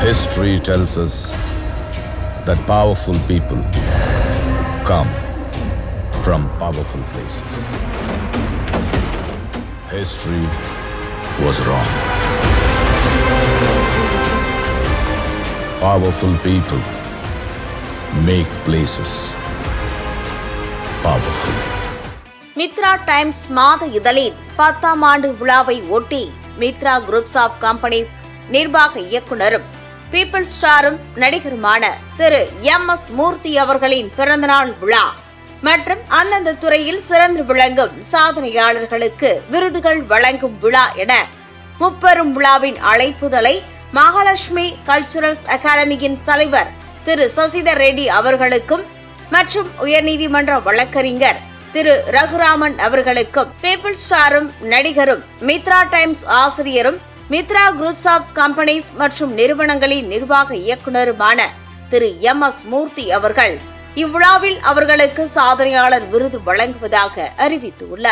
History tells us that powerful people come from powerful places. History was wrong. Powerful people make places powerful. Mithra times மாத இதழின் 10ஆம் ஆண்டு விழாவை ஒட்டி Mitra groups of companies நிர்வாக இயக்குனரும் பீப்பிள்ஸ் ஸ்டாரும் நடிகருமான திரு எம்.எஸ். மூர்த்தி அவர்களின் பிறந்தநாள் விழா மற்றும் அந்தந்த துறையில் சிறந்து விளங்கும் சாதனையாளர்களுக்கு விருதுகள் வழங்கும் விழா என முப்பெரும் விழாவின் அழைப்புதலை மகாலட்சுமி கல்ச்சுரல்ஸ் அகாடமியின் தலைவர் திரு சசிதர் ரெட்டி அவர்களுக்கும் மற்றும் உயர்நீதிமன்ற வழக்கறிஞர் திரு ரகுராமன் அவர்களுக்கும் பீப்பிள்ஸ் ஸ்டாரும் நடிகரும் மித்ரா டைம்ஸ் ஆசிரியரும் மித்ரா குரூப்ஸ் ஆஃப் கம்பெனிஸ் மற்றும் நிறுவனங்களின் நிர்வாக இயக்குநருமான திரு எம்.எஸ். மூர்த்தி அவர்கள் இவ்விழாவில் அவர்களுக்கு சாதனையாளர் விருது வழங்குவதாக அறிவித்துள்ளார்.